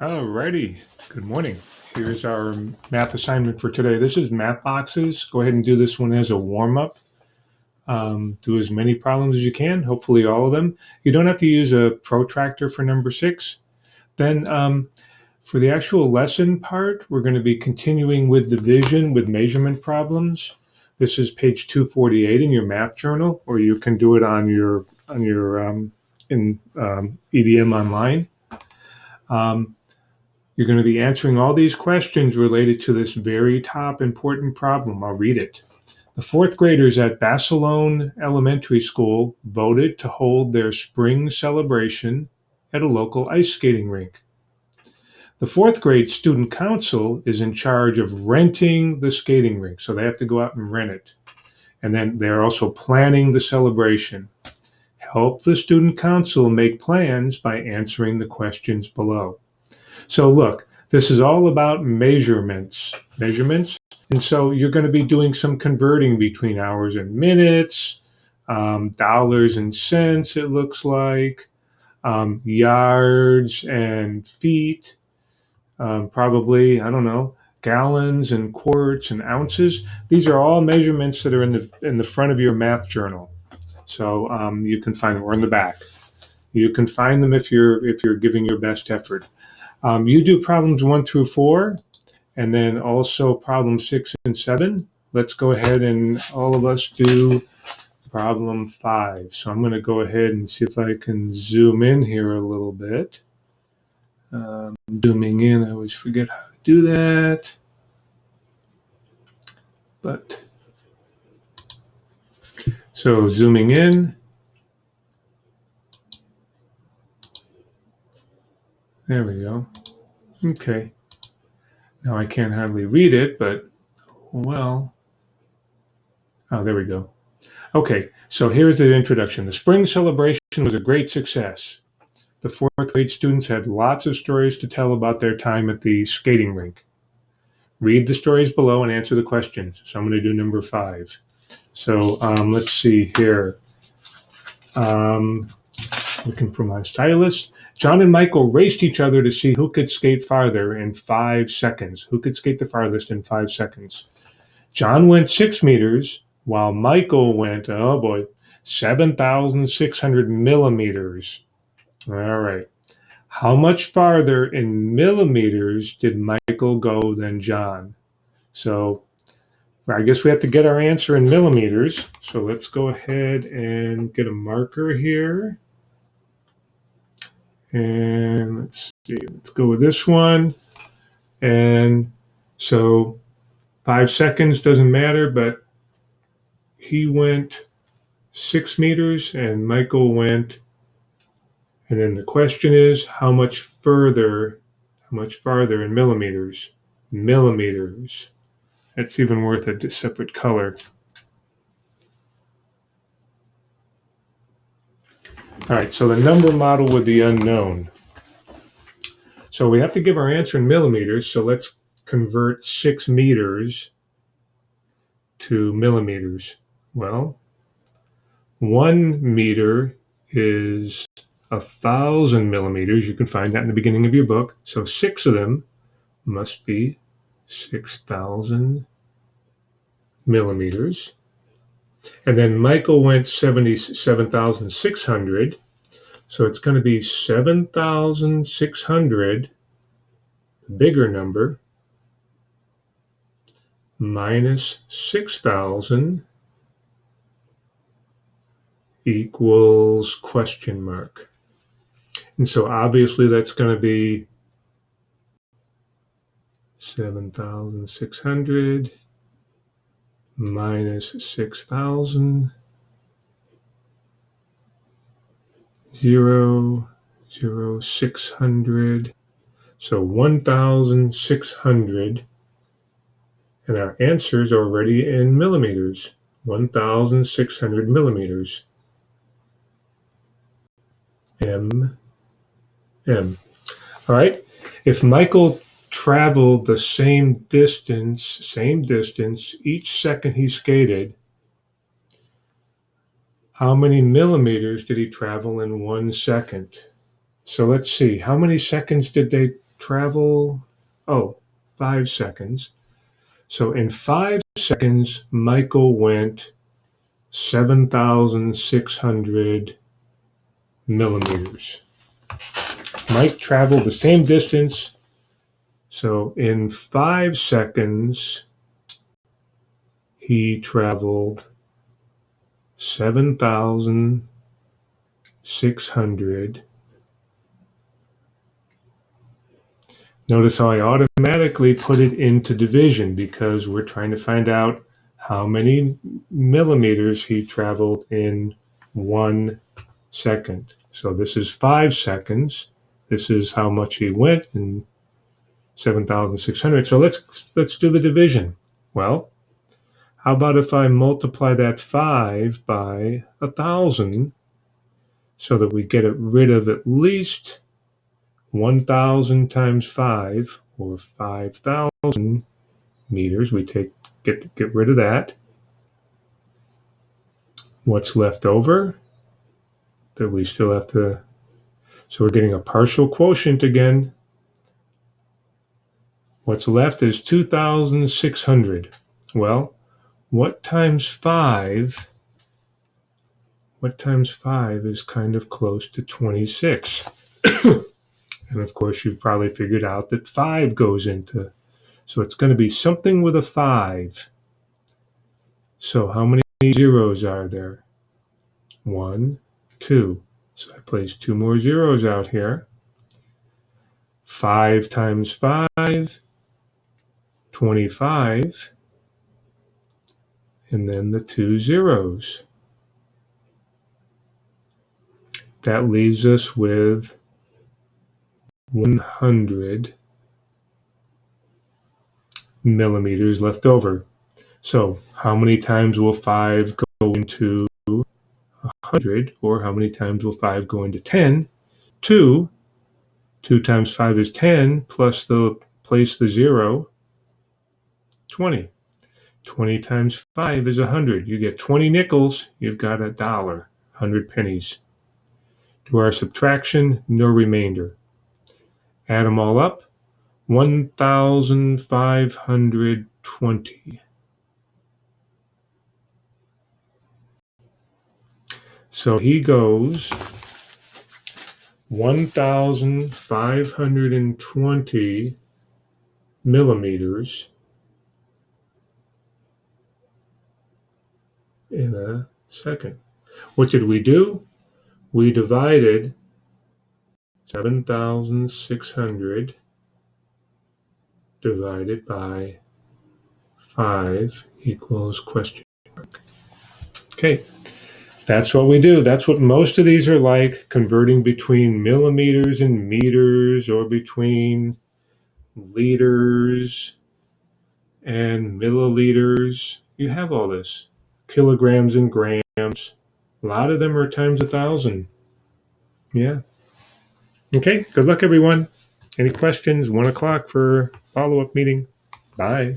Alrighty, good morning. Here's our math assignment for today. This is math boxes. Go ahead and do this one as a warm-up. Do as many problems as you can, hopefully all of them. You don't have to use a protractor for number 6. Then for the actual lesson part, we're going to be continuing with division with measurement problems. This is page 248 in your math journal, or you can do it on your EDM online. You're going to be answering all these questions related to this very top important problem. I'll read it. The fourth graders at Basilone Elementary School voted to hold their spring celebration at a local ice skating rink. The fourth grade student council is in charge of renting the skating rink, so they have to go out and rent it. And then they're also planning the celebration. Help the student council make plans by answering the questions below. So look, this is all about measurements. And so you're going to be doing some converting between hours and minutes, dollars and cents, it looks like, yards and feet, probably, I don't know, gallons and quarts and ounces. These are all measurements that are in the front of your math journal. So you can find them, or in the back. You can find them if you're giving your best effort. You do problems 1 through 4, and then also problems 6 and 7. Let's go ahead and all of us do problem 5. So I'm going to go ahead and see if I can zoom in here a little bit. Zooming in, I always forget how to do that. But so zooming in. There we go. Okay. Now I can't hardly read it, but well. Oh, there we go. Okay, so here's the introduction. The spring celebration was a great success. The fourth grade students had lots of stories to tell about their time at the skating rink. Read the stories below and answer the questions. So I'm going to do number 5. So let's see here. Looking for my stylus. John and Michael raced each other to see who could skate farther in 5 seconds. Who could skate the farthest in 5 seconds? John went 6 meters, while Michael went, 7,600 millimeters. All right. How much farther in millimeters did Michael go than John? So I guess we have to get our answer in millimeters. So let's go ahead and get a marker here. And let's see, let's go with this one. And so 5 seconds doesn't matter, but he went 6 meters and Michael went, and then the question is how much farther in millimeters? Millimeters. That's even worth a separate color. All right, so the number model with the unknown. So we have to give our answer in millimeters, so let's convert 6 meters to millimeters. Well, 1 meter is 1,000 millimeters. You can find that in the beginning of your book. So 6 of them must be 6,000 millimeters. And then Michael went 7,600. So it's going to be 7,600, the bigger number, minus 6,000 equals question mark. And so obviously that's going to be 7,600 minus 6,000, 600. So 1,600. And our answer is already in millimeters, 1,600 millimeters. M. All right. If Michael traveled the same distance each second he skated, how many millimeters did he travel in 1 second? So let's see. How many seconds did they travel? Oh, 5 seconds. So in 5 seconds, Michael went 7,600 millimeters. Mike traveled the same distance. So in 5 seconds, he traveled 7,600. Notice how I automatically put it into division because we're trying to find out how many millimeters he traveled in 1 second. So this is 5 seconds. This is how much he went in 7,600. So let's do the division. Well, how about if I multiply that 5 by 1,000 so that we get rid of at least 1,000 times 5, or 5,000 meters. We get rid of that. What's left over that we still have to, so we're getting a partial quotient again. What's left is 2,600. Well, what times 5? What times 5 is kind of close to 26? And of course, you've probably figured out that 5 goes into, so it's going to be something with a 5. So how many zeros are there? 1, 2. So I place 2 more zeros out here. 5 times 5, 25. And then the 2 zeros. That leaves us with 100 millimeters left over. So how many times will 5 go into 100, or how many times will 5 go into 10? 2. 2 times 5 is 10, plus place the 0, 20. 20 times 5 is 100. You get 20 nickels, you've got $1, 100 pennies. Do our subtraction, no remainder. Add them all up, 1,520. So he goes 1,520 millimeters in a second. What did we do? We divided 7,600 divided by 5 equals question mark. Okay, that's what we do. That's what most of these are like, converting between millimeters and meters, or between liters and milliliters. You have all this. Kilograms and grams. A lot of them are times 1,000. Yeah. Okay, good luck, everyone. Any questions? 1 o'clock for follow-up meeting. Bye.